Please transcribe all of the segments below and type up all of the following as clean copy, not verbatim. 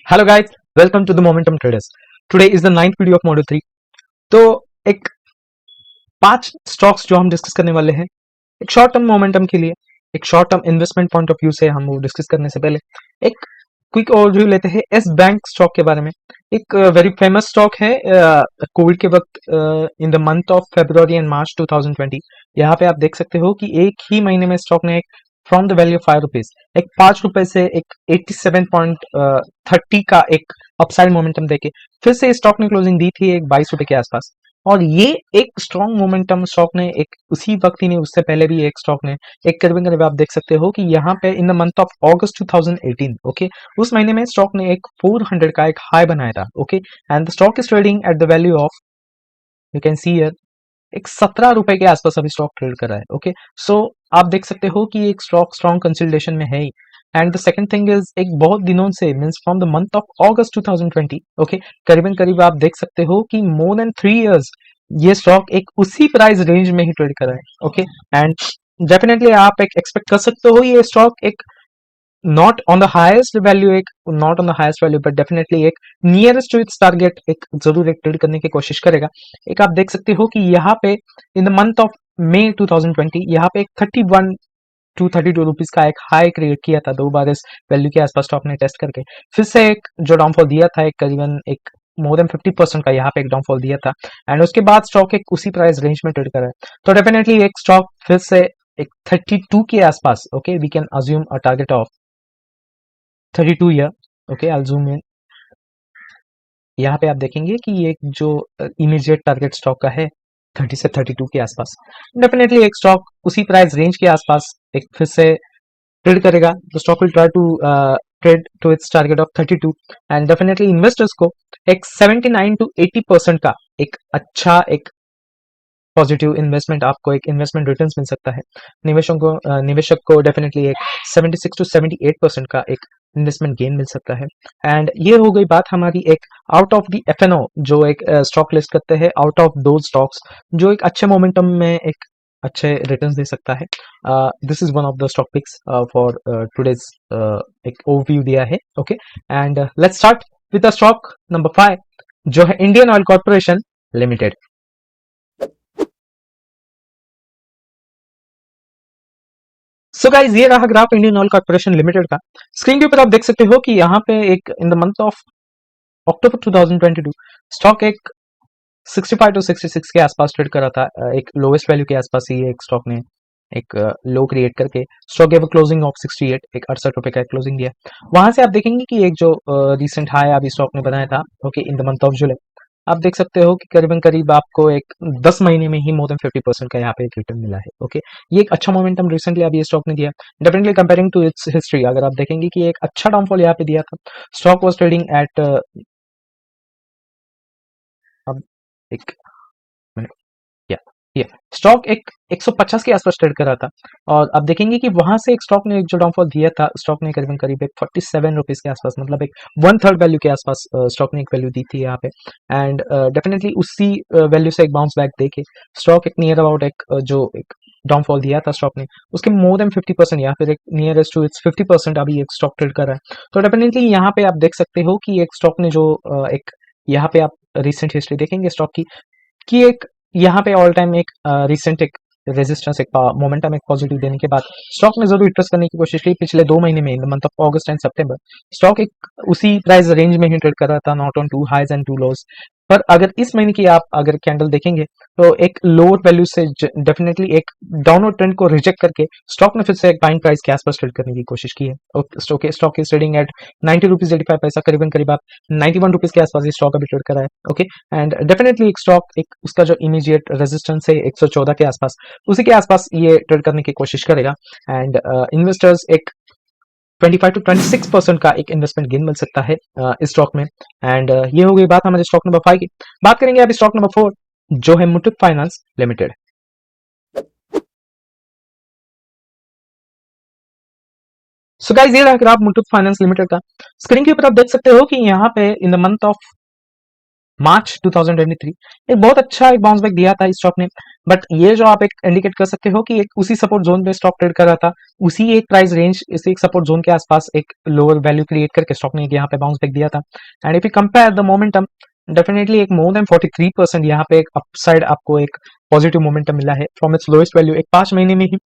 Hello guys, welcome to the Momentum Traders. Today is the 9th video of module 3। तो एक 5 stocks जो हम discuss करने वाले हैं एक शॉर्ट टर्म मोमेंटम के लिए, एक short term investment point of view से हम वो डिस्कस करने से पहले एक क्विक ओवरव्यू लेते हैं एस बैंक स्टॉक के बारे में। एक वेरी फेमस स्टॉक है कोविड के वक्त, in the month of February and March 2020। यहाँ पे आप देख सकते हो कि एक ही महीने में स्टॉक ने एक फ्रॉम द वैल्यू ऑफ ₹5 एक ₹5 से एक 87.30 का एक अपसाइड मोमेंटम देके फिर से स्टॉक ने क्लोजिंग दी थी एक ₹22 के आसपास। और ये एक स्ट्रॉन्ग मोमेंटम स्टॉक ने एक उसी वक्त ही नहीं, उससे पहले भी एक स्टॉक ने एक करीबन करीब आप देख सकते हो कि यहाँ पे in the month of August 2018, okay, उस महीने में स्टॉक ने एक 400 का एक हाई बनाया था, okay. And the stock is trading at the value of, you can see here, एक ₹17 के आसपास अभी स्टॉक ट्रेड कर रहा है, ओके। सो आप देख सकते हो कि एक स्टॉक स्ट्रॉन्ग कंसोलिडेशन में है ही। And the second thing is एक बहुत दिनों से means from the month of August 2020, okay, करीबन करीब आप देख सकते हो कि मोर देन 3 इयर्स ये स्टॉक एक उसी प्राइस रेंज में ही ट्रेड कर रहा है, ओके। एंड डेफिनेटली आप एक एक्सपेक्ट कर सकते हो ये स्टॉक एक not on the highest value, एक not on the highest value but definitely एक नियरेस्ट टू इट्स टारगेट एक जरूर एक ट्रेड करने की कोशिश करेगा। एक आप देख सकते हो कि यहाँ पे in the month of May 2020 यहाँ पे एक 31 टू ₹32 का एक हाई क्रिएट किया था, 2 बार इस वैल्यू के आसपास स्टॉक ने टेस्ट करके फिर से एक जो डाउनफॉल दिया था एक करीबन एक मोर देन 50% का यहाँ पे एक डाउनफॉल दिया था। एंड उसके बाद स्टॉक एक उसी प्राइस रेंज में ट्रेड करा है। तो डेफिनेटली एक स्टॉक फिर से एक 32 के आसपास, okay, we can assume a target of 32 year, okay. I zoom in, यहाँ पे आप देखेंगे कि ये जो इमीडिएट टारगेट स्टॉक का है 30 से 32 के आसपास। डेफिनेटली एक स्टॉक उसी प्राइस रेंज के आसपास एक फिर से ट्रेड करेगा। The stock will try to trade to its target of 32। And definitely investors को एक 79 टू 80% का एक अच्छा एक पॉजिटिव इन्वेस्टमेंट, आपको एक इन्वेस्टमेंट रिटर्न्स मिल सकता है। निवेशक को डेफिनेटली एक 76 टू 78% का एक इन्वेस्टमेंट गेन मिल सकता है। एंड ये हो गई बात हमारी एक आउट ऑफ द एफएनओ जो एक स्टॉक लिस्ट करते हैं, आउट ऑफ दो स्टॉक्स जो एक अच्छे मोमेंटम में एक अच्छे रिटर्न्स दे सकता है। This is one of the stock picks for today's, एक ओवरव्यू दिया है, okay. And let's start with the stock number 5 जो है Indian Oil Corporation Limited. So guys ये रहा graph Indian Oil Corporation Limited का। स्क्रीन के ऊपर आप देख सकते हो कि यहाँ पे एक इन the month of October 2022 stock एक 65 टू 66 के आसपास ट्रेड कर रहा था। एक लोएस्ट वैल्यू के आसपास ही एक स्टॉक ने एक लो क्रिएट करके स्टॉक गेव क्लोजिंग ऑफ 68, एक ₹68 का क्लोजिंग दिया। वहां से आप देखेंगे कि एक जो रिसेंट हाई अभी स्टॉक ने बनाया था, okay, in the month of July, आप देख सकते हो कि करीबन करीब आपको एक 10 महीने में ही मोर देन 50% का यहाँ पे एक रिटर्न मिला है, ओके। ये एक अच्छा मोमेंटम रिसेंटली अभी स्टॉक ने दिया। Definitely comparing to its history अगर आप देखेंगे कि एक अच्छा डाउनफॉल यहाँ पे दिया था। स्टॉक वॉज ट्रेडिंग एट, अब एक मिनट, या ये स्टॉक एक 150 के आसपास ट्रेड कर रहा था। और आप देखेंगे कि वहां से एक स्टॉक ने एक जो डाउनफॉल दिया था, स्टॉक ने करीबन करीब एक ₹47 के आसपास, मतलब एक 1/3 वैल्यू के आसपास स्टॉक ने एक वैल्यू दी थी यहाँ पे। एंड डेफिनेटली उसी वैल्यू से एक बाउंस बैक देके स्टॉक एक नियर अबाउट एक जो एक डाउनफॉल दिया था स्टॉक ने उसके मोर देन 50% या फिर एक नियरेस्ट टू इट्स 50% अभी एक स्टॉक ट्रेड कर रहा है। तो डेफिनेटली यहाँ पे आप देख सकते हो कि एक स्टॉक ने जो एक यहाँ पे आप रिसेंट हिस्ट्री देखेंगे स्टॉक की कि एक यहाँ पे ऑल टाइम एक रिसेंट एक रेजिस्टेंस एक मोमेंटम एक पॉजिटिव देने के बाद स्टॉक ने जरूर ट्रेस करने की कोशिश की पिछले 2 महीने में, इन the month of August and September stock एक उसी प्राइस रेंज में ही ट्रेड कर रहा था, not on to highs and to lows. पर अगर इस महीने की आप अगर कैंडल देखेंगे तो एक लोअर वैल्यू से डेफिनेटली एक डाउनवर्ड ट्रेंड को रिजेक्ट करके स्टॉक ने फिर से एक बाइंग प्राइस के आसपास ट्रेड करने की कोशिश की है। स्टॉक इज ट्रेडिंग एट ₹90.85, करीबन करीब आप ₹91 के आसपास ये स्टॉक अभी ट्रेड कर रहा है, ओके। एंड डेफिनेटली एक स्टॉक एक उसका जो इमीडिएट रेजिस्टेंस है 114 के आसपास, उसी के आसपास ये ट्रेड करने की कोशिश करेगा। एंड इन्वेस्टर्स एक 25 टू 26% का एक इन्वेस्टमेंट गेन मिल सकता है इस स्टॉक में। एंड ये हो गई बात हमारे स्टॉक नंबर 5 की। बात करेंगे अब स्टॉक नंबर 4 जो है Muthoot finance limited. So guys ये रहा ग्राफ मुथूट फाइनेंस लिमिटेड का। स्क्रीन के ऊपर आप देख सकते हो कि यहाँ पे in the month of March 2023 एक बहुत अच्छा एक बाउंस बैक दिया था इस स्टॉक ने। बट ये जो आप एक इंडिकेट कर सकते हो कि एक उसी सपोर्ट जोन में स्टॉक ट्रेड कर रहा था, उसी एक प्राइस रेंज, इस एक सपोर्ट जोन के आसपास एक लोअर वैल्यू क्रिएट करके स्टॉक ने यहाँ पे बाउंस बैक दिया था। And if you compare the momentum, definitely एक मोर देन 43% यहाँ पे एक अपसाइड आपको एक पॉजिटिव मोमेंटम मिला है फ्रॉम इट्स लोएस्ट वैल्यू। एक 5 महीने में ही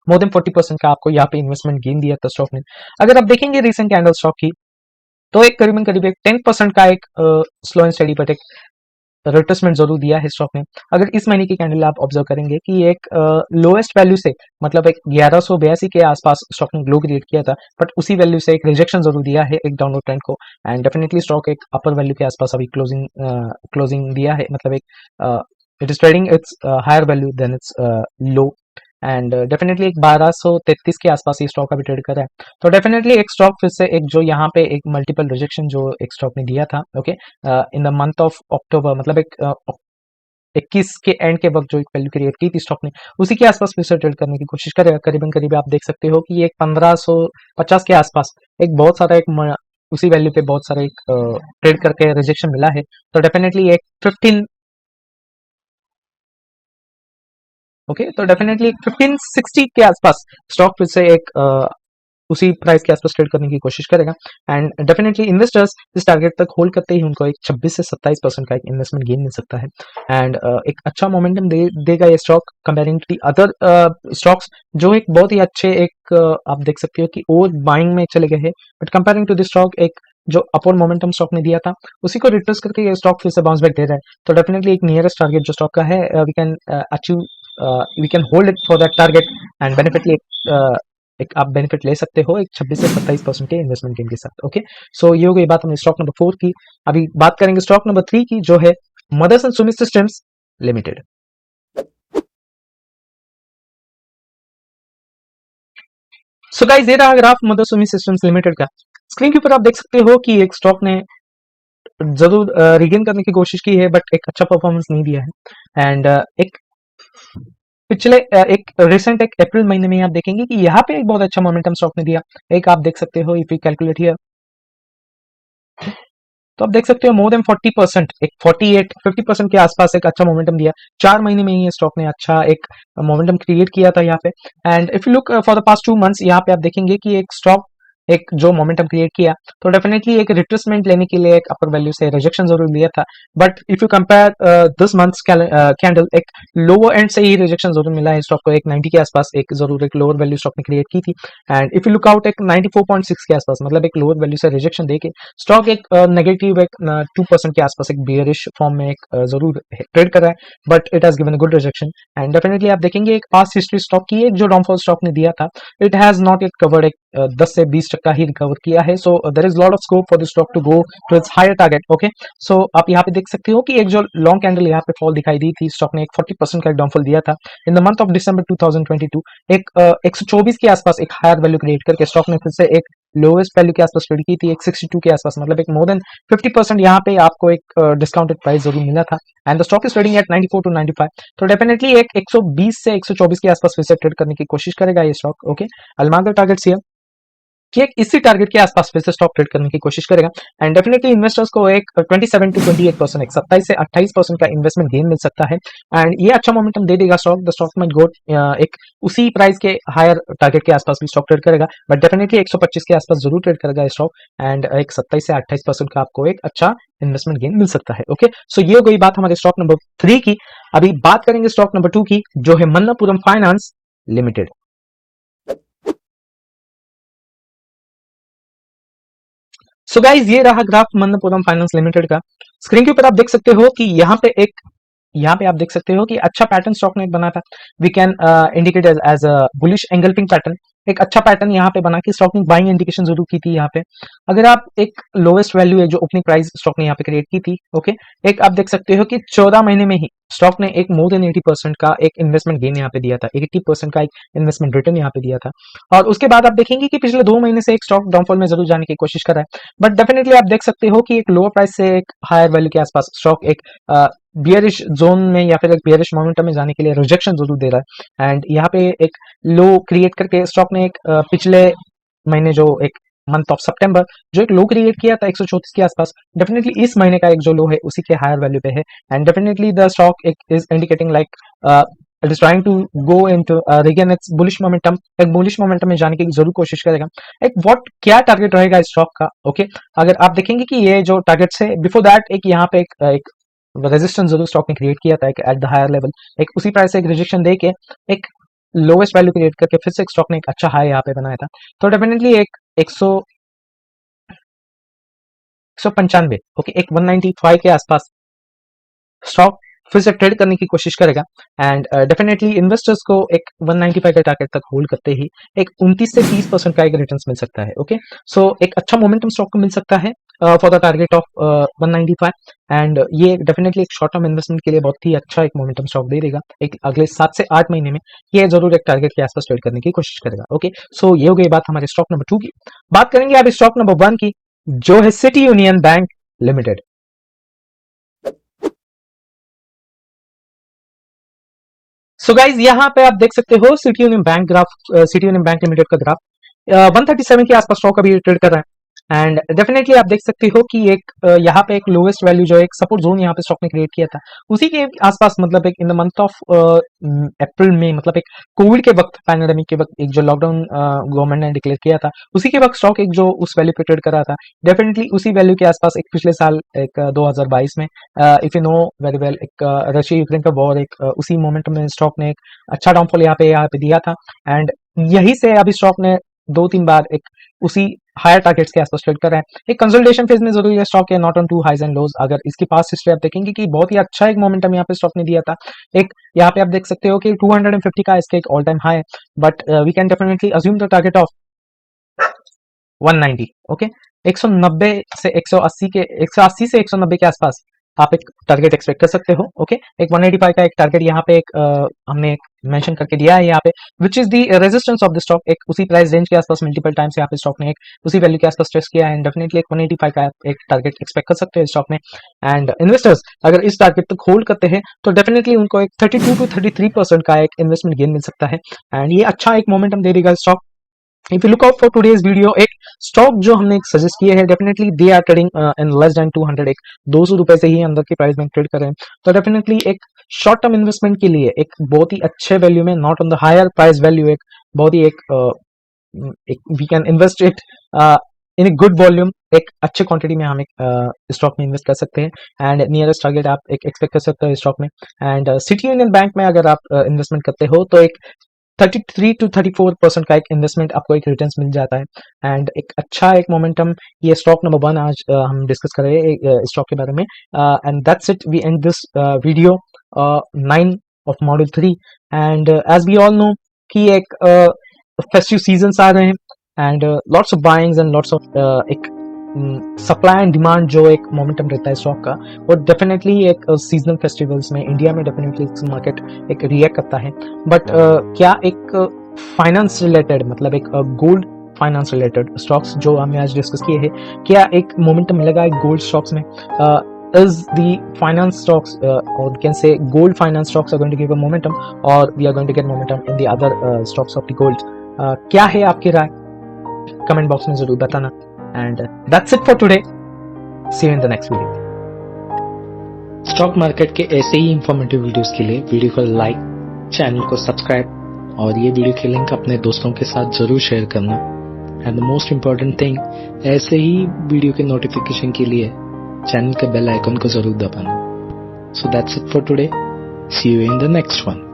मोर देन 40% का आपको यहाँ पे इन्वेस्टमेंट गेन दिया था स्टॉक ने। अगर आप देखेंगे रिसेंट कैंडल स्टॉक की, तो एक करीबन करीब एक 10% का एक स्लो एंड स्टडी बट एक रिट्रेसमेंट जरूर दिया है स्टॉक ने। अगर इस महीने की कैंडल आप ऑब्जर्व करेंगे कि एक लोएस्ट वैल्यू से, मतलब एक 1182 के आसपास स्टॉक ने ग्लो क्रिएट किया था, बट उसी वैल्यू से एक रिजेक्शन जरूर दिया है एक डाउनवर्ड ट्रेंड को। एंड डेफिनेटली स्टॉक एक अपर वैल्यू के आसपास अभी क्लोजिंग दिया है, मतलब एक it is trading its higher value than its low. And definitely एक 1233 के आसपास ये स्टॉक अभी ट्रेड कर रहा है। तो डेफिनेटली एक स्टॉक फिर से एक जो यहाँ पे एक मल्टीपल रिजेक्शन जो एक स्टॉक ने दिया था, okay, in the month of October, मतलब एक 21 के एंड के वक्त जो एक वैल्यू क्रिएट की थी स्टॉक ने, उसी के आसपास फिर से ट्रेड करने की कोशिश करेगा। करीबन करीब आप देख सकते हो कि ये एक 1550 के आसपास एक बहुत सारा एक उसी वैल्यू पे बहुत सारा एक ट्रेड करके रिजेक्शन मिला है। तो डेफिनेटली एक 15, ओके, तो डेफिनेटली एक 1560 के आसपास स्टॉक फिर से एक उसी प्राइस के आसपास ट्रेड करने की कोशिश करेगा। एंड डेफिनेटली इन्वेस्टर्स इस टारगेट तक होल्ड करते ही उनको एक 26 से 27% का एक इन्वेस्टमेंट गेन मिल सकता है। एंड एक अच्छा मोमेंटम देगा ये stock comparing to the other stocks जो एक बहुत ही अच्छे एक आप देख सकते हो कि ओवर बाइंग में चले गए हैं। But comparing to this stock एक जो अपवर्ड मोमेंटम स्टॉक ने दिया था, उसी को रिट्रेस करके ये स्टॉक फिर से बाउंस बैक दे रहा है। तो डेफिनेटली एक नियरेस्ट टारगेट जो स्टॉक का है, we can achieve, we can hold it for that target. And beneficially एक आप बेनिफिट ले सकते हो एक 26 से 27% के इन्वेस्टमेंट गेन के साथ। ओके, सो ये हो गई बात हमने स्टॉक नंबर 4 की। अभी बात करेंगे स्टॉक नंबर 3 की, जो है Motherson Sumi systems limited. So guys, ये रहा graph Motherson Sumi systems limited का। स्क्रीन के ऊपर आप देख सकते हो कि एक स्टॉक ने जरूर रिगेन करने की कोशिश की है, बट एक अच्छा परफॉर्मेंस नहीं दिया है। एंड एक पिछले एक रिसेंट एक अप्रैल महीने में आप देखेंगे कि यहाँ पे एक बहुत अच्छा मोमेंटम स्टॉक ने दिया। एक आप देख सकते हो, इफ यू कैलकुलेट हियर, तो आप देख सकते हो मोर देन 40%, एक 48 50% के आसपास एक अच्छा मोमेंटम दिया। 4 महीने में ही ये स्टॉक ने अच्छा एक मोमेंटम क्रिएट किया था यहाँ पे। And if you look for the past 2 months, यहाँ पे आप देखेंगे कि एक स्टॉक एक जो मोमेंटम क्रिएट किया, तो डेफिनेटली एक रिट्रेसमेंट लेने के लिए एक अपर वैल्यू से रिजेक्शन जरूर लिया था। But if you compare this months candle, एक लोअर एंड से ही रिजेक्शन जरूर मिला है स्टॉक को। एक 90 के आसपास एक जरूर एक लोअर वैल्यू स्टॉक ने क्रिएट की थी। And if you look out एक 94.6 के आसपास, मतलब एक लोअर वैल्यू से रिजेक्शन देके स्टॉक एक नेगेटिव एक 2% के आसपास एक बियरिश फॉर्म में एक जरूर ट्रेड कर रहा है। But it has given a good rejection. And definitely आप देखेंगे एक पास्ट हिस्ट्री स्टॉक की, एक जो डाउनफॉल स्टॉक ने दिया था, it has not yet covered, एक 10 से 20% ही रिकवर किया है। So there is lot of scope for the stock to go to its higher target. Okay, so आप यहाँ पे देख सकते हो कि एक जो लॉन्ग कैंडल यहाँ पे फॉल दिखाई दी थी, स्टॉक ने एक 40% का एक डाउनफॉल दिया था इन द मंथ ऑफ दिसंबर 2022। एक 124 के आसपास एक हायर वैल्यू क्रिएट करके स्टॉक ने फिर से एक लोएस्ट वैल्यू के आसपास ट्रेड की थी, एक 62 के आसपास, मतलब एक मोर देन 50% यहाँ पे आपको एक डिस्काउंटेड प्राइस जरूर मिला था। And the stock is trading at 94 to 95। तो डेफिनेटली एक 120 से 124 के आसपास फिर से ट्रेड करने की कोशिश करेगा ये stock. Okay, I'll mark the targets here कि एक इसी टारगेट के आसपास फिर से स्टॉक ट्रेड करने की कोशिश करेगा। एंड डेफिनेटली इन्वेस्टर्स को एक 27 टू 28%, एक 27 से 28% का इन्वेस्टमेंट गेन मिल सकता है। एंड ये अच्छा मोमेंटम दे देगा stock. The stock might go एक उसी प्राइस के हायर टारगेट के आसपास भी स्टॉक ट्रेड करेगा, बट डेफिनेटली 125 के आसपास जरूर ट्रेड करेगा स्टॉक। एंड एक 27 से 28% का आपको एक अच्छा इन्वेस्टमेंट गेन मिल सकता है। ओके, सो ये हो गई बात हमारे स्टॉक नंबर 3 की। अभी बात करेंगे स्टॉक नंबर 2 की, जो है Manappuram finance limited. So guys, ये रहा ग्राफ मन्नपुरम फाइनेंस लिमिटेड का। स्क्रीन के ऊपर आप देख सकते हो कि यहाँ पे आप देख सकते हो कि अच्छा पैटर्न स्टॉक ने एक बना था। We can indicate as a bullish engulfing pattern. एक अच्छा पैटर्न यहाँ पे बना कि स्टॉक ने बाइंग इंडिकेशन जरूर की थी यहाँ पे। अगर आप एक लोएस्ट वैल्यू है जो ओपनिंग प्राइस स्टॉक ने यहाँ पे क्रिएट की थी, ओके, एक आप देख सकते हो कि 14 महीने में ही स्टॉक ने एक मोर देन 80% का एक इन्वेस्टमेंट गेन यहाँ पे दिया था, 80% का एक इन्वेस्टमेंट रिटर्न यहाँ पे दिया था। और उसके बाद आप देखेंगे कि पिछले 2 महीने से एक स्टॉक डाउनफॉल में जरूर जाने की कोशिश कर रहा है। बट डेफिनेटली आप देख सकते हो कि एक लोअर प्राइस से एक हायर वैल्यू के आसपास स्टॉक एक बियरिश जोन में या फिर एक बियरिश मोमेंटम में जाने के लिए रिजेक्शन जरूर दे रहा है। एंड यहाँ पे एक लो क्रिएट करके स्टॉक ने एक पिछले महीने जो एक मंथ ऑफ सितंबर जो एक लो क्रिएट किया था 134 के आसपास, डेफिनेटली इस महीने का एक जो लो है उसी के हायर वैल्यू पे है and definitely the stock is indicating like it is trying to go into regain its bullish momentum, एक बुलिश मोमेंटम में जाने की जरूर कोशिश करेगा। एक व्हाट क्या टारगेट रहेगा इस स्टॉक का, ओके अगर आप देखेंगे कि ये जो टारगेट्स है बिफोर दैट एक यहाँ पे एक रेजिस्टेंस जरूर स्टॉक ने क्रिएट किया था एक एट द हायर लेवल, एक उसी प्राइस से एक रिजेक्शन दे के एक लोवेस्ट वैल्यू क्रिएट करके फिर से एक स्टॉक ने एक अच्छा हाई यहाँ पे बनाया था। तो डेफिनेटली एक 195 ओके एक 195 के आसपास स्टॉक फिर से ट्रेड करने की कोशिश करेगा एंड डेफिनेटली इन्वेस्टर्स को एक 195 का टारगेट तक होल्ड करते ही एक 29 से 30% का एक रिटर्न्स मिल सकता है। ओके सो एक अच्छा मोमेंटम स्टॉक को मिल सकता है for the target of 195 and ये डेफिनेटली एक शॉर्ट टर्म इन्वेस्टमेंट के लिए बहुत ही अच्छा एक मोमेंटम स्टॉक दे देगा। एक अगले 7 से 8 महीने में ये जरूर एक टारगेट के आसपास ट्रेड करने की कोशिश करेगा। ओके सो ये हो गई बात हमारे स्टॉक नंबर 2 की। बात करेंगे अब स्टॉक नंबर 1 की जो है city union bank limited. So guys यहाँ पे आप देख सकते हो city union bank graph, city union bank limited का ग्राफ 137 के आसपास स्टॉक अभी ट्रेड कर रहा है एंड डेफिनेटली आप देख सकते हो कि एक यहाँ पे एक लोएस्ट वैल्यू जो एक सपोर्ट जोन यहाँ पे स्टॉक ने क्रिएट किया था उसी के आसपास, मतलब एक इन द मंथ ऑफ अप्रैल में, मतलब एक कोविड के वक्त, पैंडेमिक के वक्त, एक जो लॉकडाउन गवर्नमेंट ने डिक्लेयर किया था उसी के वक्त स्टॉक एक जो उस वैल्यू पे ट्रेड कर रहा था, डेफिनेटली उसी वैल्यू के आसपास एक पिछले साल एक 2022 में if you know very well एक रशिया यूक्रेन का वॉर, एक उसी मोमेंट में स्टॉक ने एक अच्छा डाउनफॉल यहाँ पे दिया था एंड यही से अभी स्टॉक ने 2-3 बार एक उसी हायर टारगेट्स के आसपास ट्रेड कर रहा है। एक कंसोलिडेशन फेज में जरूर ये स्टॉक है, not on to highs and lows. अगर इसकी पास्ट हिस्ट्री आप देखेंगे कि बहुत ही अच्छा एक मोमेंटम यहाँ पे स्टॉक ने दिया था। एक यहाँ पे आप देख सकते हो कि 250 का इसका एक ऑल टाइम हाई है, but we can definitely assume the target of 190 okay 190 से 180 के 180 से 190 के आसपास आप एक टारगेट एक्सपेक्ट कर सकते हो। ओके एक 185 का एक टारगेट यहाँ पे एक हमने मेंशन करके दिया है यहाँ पे, which is the resistance of the stock. एक उसी प्राइस रेंज के आसपास मल्टीपल टाइम्स यहाँ पे स्टॉक ने एक उसी वैल्यू के आसपास टेस्ट किया है एंड डेफिनेटली एक 185 का एक टारगेट एक्सपेक्ट कर सकते हैं स्टॉक में एंड इन्वेस्टर्स अगर इस टारगेट तक होल्ड करते हैं तो डेफिनेटली उनको एक 32 to 33% का एक इन्वेस्टमेंट गेन मिल सकता है एंड ये अच्छा एक मोमेंटम दे देगा stock. If you look out for today's video, एक स्टॉक जो हमने एक सजेस्ट किए हैं definitely they are trading in less than 200, एक 200 रुपए से ही अंदर की प्राइस में ट्रेड कर रहे हैं। तो डेफिनेटली एक शॉर्ट टर्म इन्वेस्टमेंट के लिए एक बहुत ही अच्छे वैल्यू में, not on the higher price value, एक बहुत ही एक we can invest it in a good volume, एक अच्छे क्वांटिटी में हम एक स्टॉक में इन्वेस्ट कर सकते हैं एंड नियरेस्ट टारगेट आप एक एक्सपेक्ट कर सकते हो स्टॉक में। एंड सिटी यूनियन बैंक में अगर आप इन्वेस्टमेंट करते हो तो एक 33 to 34% का एक इन्वेस्टमेंट आपको एक रिटर्न्स मिल जाता है एंड एक अच्छा एक मोमेंटम। ये स्टॉक नंबर 1 आज हम डिस्कस कर रहे हैं स्टॉक के बारे में and that's it, we end this video 9 of module 3 and as we all know कि एक फेस्टिव सीजन्स आ रहे हैं and lots of buyings and lots of एक सप्लाई एंड डिमांड जो एक मोमेंटम रहता है स्टॉक का, और डेफिनेटली एक सीजनल फेस्टिवल्स में इंडिया में डेफिनेटली मार्केट एक रिएक्ट करता है। बट क्या एक फाइनेंस रिलेटेड, मतलब एक गोल्ड फाइनेंस रिलेटेड स्टॉक्स जो हमने आज डिस्कस किए हैं, क्या एक मोमेंटम मिलेगा एक गोल्ड स्टॉक्स में? is the finance stocks or we can say gold finance stocks are going to give a momentum, or we are going to get momentum in the other stocks of the gold? क्या है आपकी राय? Comment box में जरूर बताना and that's it for today, see you in the next video. Stock market के ऐसे ही informative videos के लिए वीडियो को लाइक, चैनल को सब्सक्राइब और ये वीडियो के लिंक अपने दोस्तों के साथ जरूर शेयर करना and the most important thing, ऐसे ही वीडियो के नोटिफिकेशन के लिए चैनल के बेल आइकन को जरूर दबाना। So that's it for today, see you in the next one.